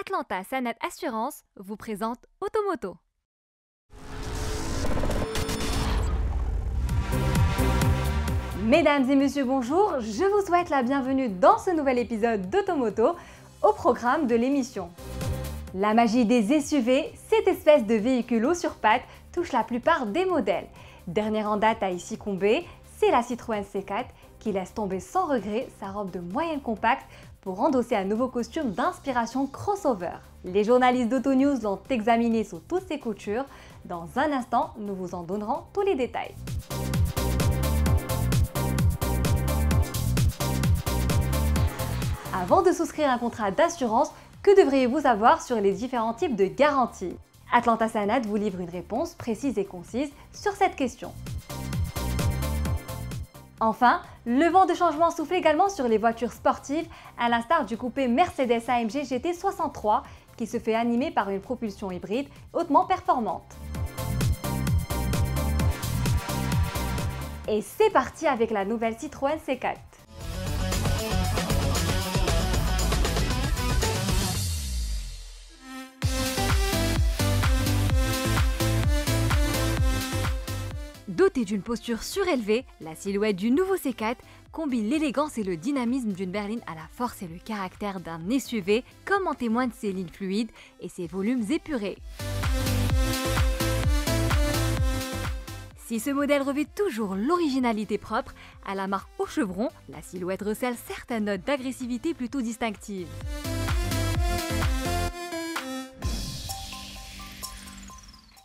Atlanta Sanad Assurance vous présente Automoto. Mesdames et messieurs, bonjour, je vous souhaite la bienvenue dans ce nouvel épisode d'Automoto, au programme de l'émission. La magie des SUV, cette espèce de véhicule haut sur pattes, touche la plupart des modèles. Dernière en date à ici combée, c'est la Citroën C4 qui laisse tomber sans regret sa robe de moyenne compacte pour endosser un nouveau costume d'inspiration crossover. Les journalistes d'AutoNews l'ont examiné sous toutes ses coutures. Dans un instant, nous vous en donnerons tous les détails. Avant de souscrire un contrat d'assurance, que devriez-vous savoir sur les différents types de garanties? Atlanta Sanad vous livre une réponse précise et concise sur cette question. Enfin, le vent de changement souffle également sur les voitures sportives, à l'instar du coupé Mercedes-AMG GT63 qui se fait animer par une propulsion hybride hautement performante. Et c'est parti avec la nouvelle Citroën C4. Dotée d'une posture surélevée, la silhouette du nouveau C4 combine l'élégance et le dynamisme d'une berline à la force et le caractère d'un SUV, comme en témoignent ses lignes fluides et ses volumes épurés. Si ce modèle revêt toujours l'originalité propre à la marque au chevron, la silhouette recèle certaines notes d'agressivité plutôt distinctives.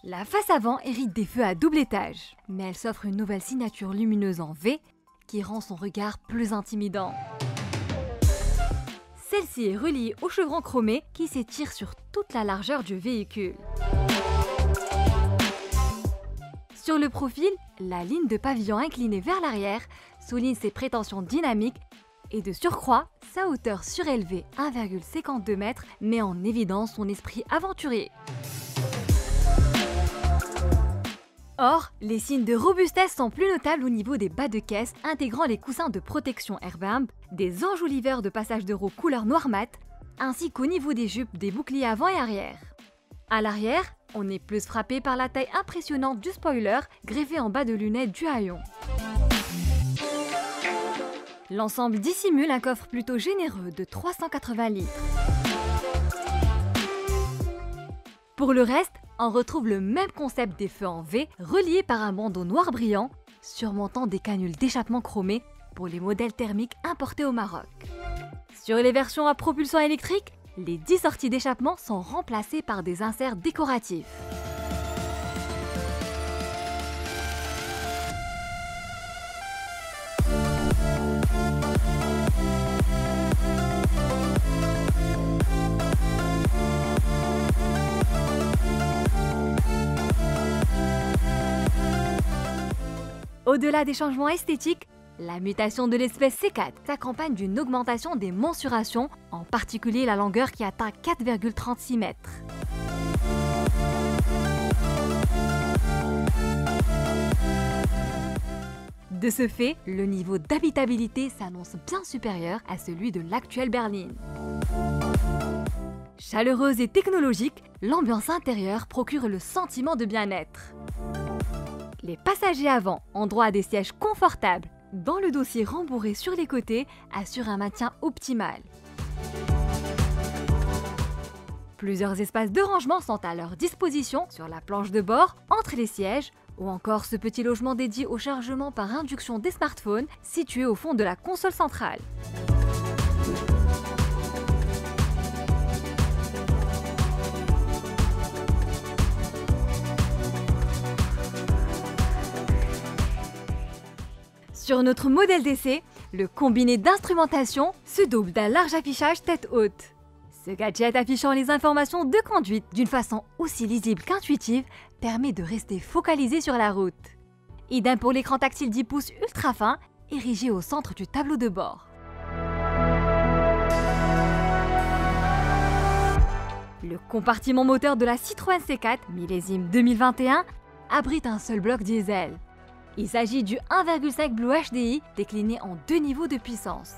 La face avant hérite des feux à double étage, mais elle s'offre une nouvelle signature lumineuse en V qui rend son regard plus intimidant. Celle-ci est reliée au chevron chromé qui s'étire sur toute la largeur du véhicule. Sur le profil, la ligne de pavillon inclinée vers l'arrière souligne ses prétentions dynamiques et de surcroît, sa hauteur surélevée 1,52 m met en évidence son esprit aventurier. Or, les signes de robustesse sont plus notables au niveau des bas de caisse, intégrant les coussins de protection Airbag, des enjoliveurs de passage de roues couleur noir mat, ainsi qu'au niveau des jupes des boucliers avant et arrière. À l'arrière, on est plus frappé par la taille impressionnante du spoiler, greffé en bas de lunettes du haillon. L'ensemble dissimule un coffre plutôt généreux de 380 litres. Pour le reste, on retrouve le même concept des feux en V, reliés par un bandeau noir brillant, surmontant des canules d'échappement chromées pour les modèles thermiques importés au Maroc. Sur les versions à propulsion électrique, les 10 sorties d'échappement sont remplacées par des inserts décoratifs. Au-delà des changements esthétiques, la mutation de l'espèce C4 s'accompagne d'une augmentation des mensurations, en particulier la longueur qui atteint 4,36 m. De ce fait, le niveau d'habitabilité s'annonce bien supérieur à celui de l'actuelle berline. Chaleureuse et technologique, l'ambiance intérieure procure le sentiment de bien-être. Les passagers avant ont droit à des sièges confortables, dont le dossier rembourré sur les côtés assure un maintien optimal. Plusieurs espaces de rangement sont à leur disposition sur la planche de bord, entre les sièges, ou encore ce petit logement dédié au chargement par induction des smartphones situé au fond de la console centrale. Sur notre modèle d'essai, le combiné d'instrumentation se double d'un large affichage tête haute. Ce gadget affichant les informations de conduite d'une façon aussi lisible qu'intuitive permet de rester focalisé sur la route. Idem pour l'écran tactile 10 pouces ultra fin, érigé au centre du tableau de bord. Le compartiment moteur de la Citroën C4 millésime 2021 abrite un seul bloc diesel. Il s'agit du 1,5 Blue HDI décliné en 2 niveaux de puissance.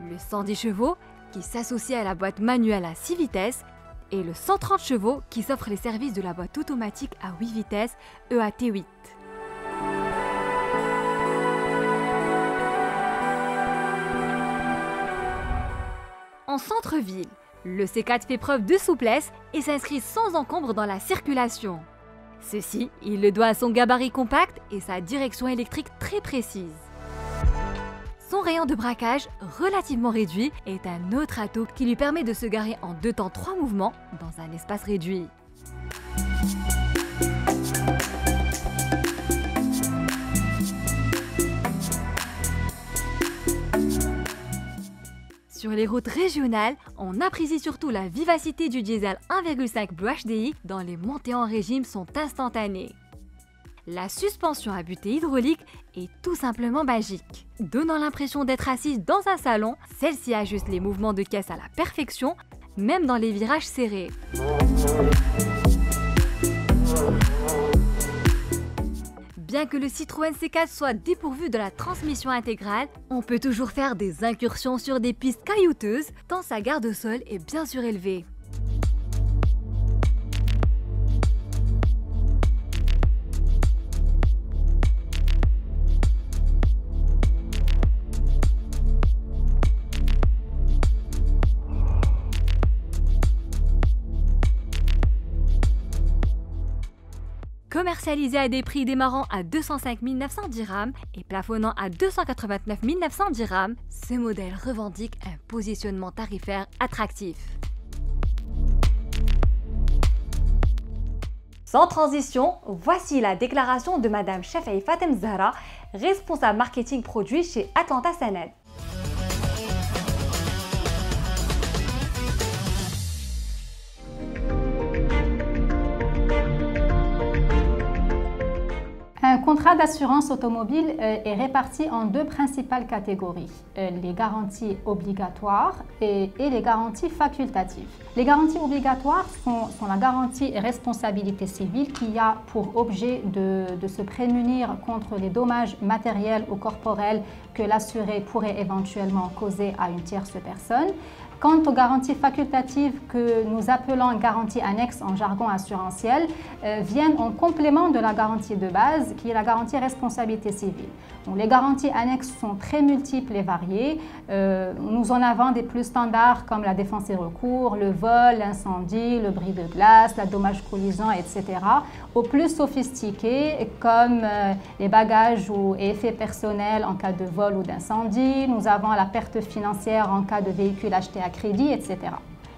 Le 110 chevaux qui s'associe à la boîte manuelle à 6 vitesses et le 130 chevaux qui s'offre les services de la boîte automatique à 8 vitesses EAT8. En centre-ville, le C4 fait preuve de souplesse et s'inscrit sans encombre dans la circulation. Ceci, il le doit à son gabarit compact et sa direction électrique très précise. Son rayon de braquage, relativement réduit, est un autre atout qui lui permet de se garer en 2 temps 3 mouvements dans un espace réduit. Sur les routes régionales, on apprécie surtout la vivacité du diesel 1,5 Blue HDI dont les montées en régime sont instantanées. La suspension à butée hydraulique est tout simplement magique. Donnant l'impression d'être assise dans un salon, celle-ci ajuste les mouvements de caisse à la perfection, même dans les virages serrés. Bien que le Citroën C4 soit dépourvu de la transmission intégrale, on peut toujours faire des incursions sur des pistes caillouteuses, tant sa garde-sol est bien surélevée. Commercialisé à des prix démarrant à 205 900 dirhams et plafonnant à 289 900 dirhams, ce modèle revendique un positionnement tarifaire attractif. Sans transition, voici la déclaration de Madame Chafei Fatem Zahra, responsable marketing produit chez Atlanta Sanad. Un contrat d'assurance automobile est réparti en 2 principales catégories, les garanties obligatoires et les garanties facultatives. Les garanties obligatoires sont la garantie responsabilité civile qui a pour objet de se prémunir contre les dommages matériels ou corporels que l'assuré pourrait éventuellement causer à une tierce personne. Quant aux garanties facultatives que nous appelons garanties annexes en jargon assurantiel, viennent en complément de la garantie de base qui est la garantie responsabilité civile. Donc, les garanties annexes sont très multiples et variées. Nous en avons des plus standards comme la défense et recours, le vol, l'incendie, le bris de glace, la dommage-collision, etc. Aux plus sophistiqués comme les bagages et effets personnels en cas de vol ou d'incendie. Nous avons la perte financière en cas de véhicule acheté à crédit, etc.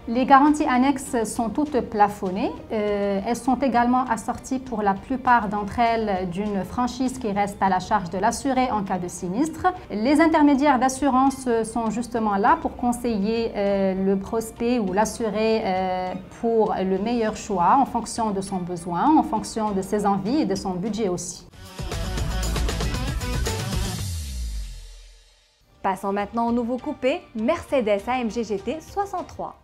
Les garanties annexes sont toutes plafonnées. Elles sont également assorties pour la plupart d'entre elles d'une franchise qui reste à la charge de l'assuré en cas de sinistre. Les intermédiaires d'assurance sont justement là pour conseiller le prospect ou l'assuré pour le meilleur choix en fonction de son besoin, en fonction de ses envies et de son budget aussi. Passons maintenant au nouveau coupé Mercedes AMG GT 63.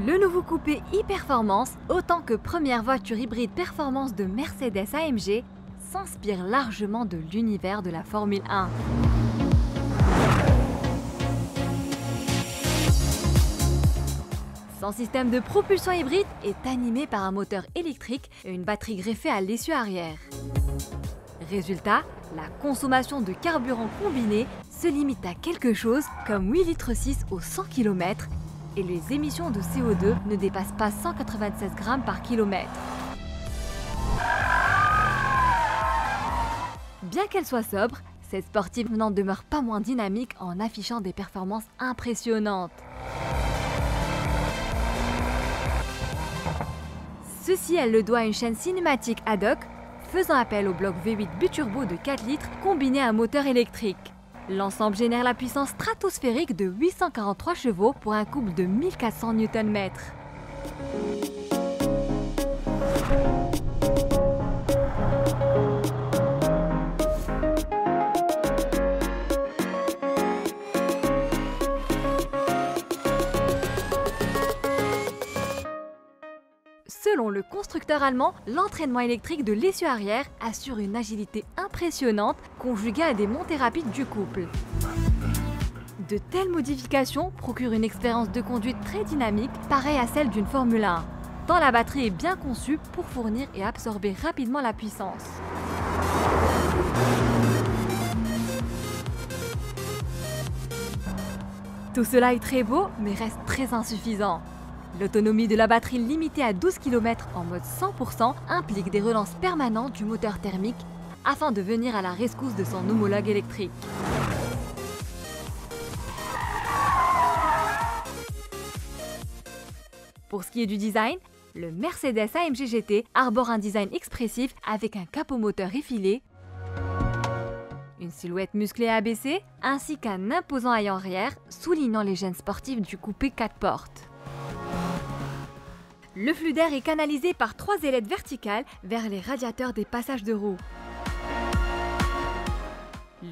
Le nouveau coupé e-Performance, autant que première voiture hybride performance de Mercedes AMG, s'inspire largement de l'univers de la Formule 1. Son système de propulsion hybride est animé par un moteur électrique et une batterie greffée à l'essieu arrière. Résultat, la consommation de carburant combiné se limite à quelque chose comme 8,6 litres au 100 km et les émissions de CO2 ne dépassent pas 196 grammes par kilomètre. Bien qu'elle soit sobre, cette sportive n'en demeure pas moins dynamique en affichant des performances impressionnantes. Ceci, elle le doit à une chaîne cinématique ad hoc, faisant appel au bloc V8 biturbo de 4 litres combiné à un moteur électrique. L'ensemble génère la puissance stratosphérique de 843 chevaux pour un couple de 1400 Nm. Selon le constructeur allemand, l'entraînement électrique de l'essieu arrière assure une agilité impressionnante conjuguée à des montées rapides du couple. De telles modifications procurent une expérience de conduite très dynamique, pareille à celle d'une Formule 1, tant la batterie est bien conçue pour fournir et absorber rapidement la puissance. Tout cela est très beau, mais reste très insuffisant. L'autonomie de la batterie limitée à 12 km en mode 100% implique des relances permanentes du moteur thermique afin de venir à la rescousse de son homologue électrique. Pour ce qui est du design, le Mercedes AMG GT arbore un design expressif avec un capot moteur effilé, une silhouette musclée et abaissée, ainsi qu'un imposant haillon arrière soulignant les gènes sportifs du coupé 4 portes. Le flux d'air est canalisé par 3 ailettes verticales vers les radiateurs des passages de roues.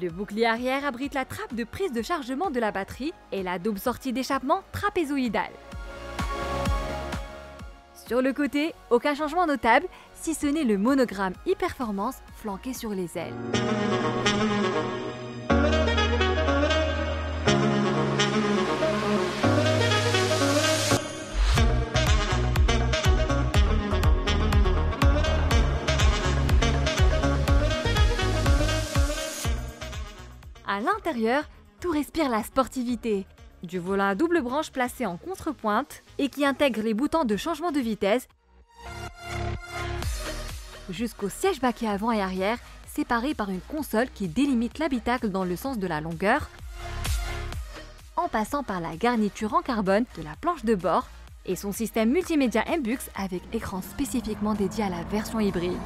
Le bouclier arrière abrite la trappe de prise de chargement de la batterie et la double sortie d'échappement trapézoïdale. Sur le côté, aucun changement notable, si ce n'est le monogramme e-performance flanqué sur les ailes. À l'intérieur, tout respire la sportivité. Du volant à double branche placé en contrepointe et qui intègre les boutons de changement de vitesse jusqu'au siège baquet avant et arrière séparés par une console qui délimite l'habitacle dans le sens de la longueur en passant par la garniture en carbone de la planche de bord et son système multimédia MBUX avec écran spécifiquement dédié à la version hybride.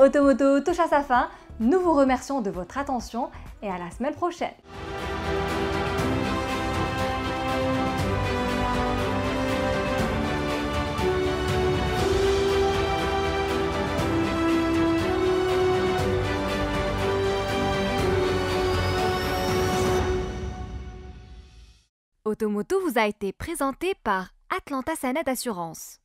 Automoto touche à sa fin, nous vous remercions de votre attention et à la semaine prochaine. Automoto vous a été présenté par Atlanta Sanet Assurance.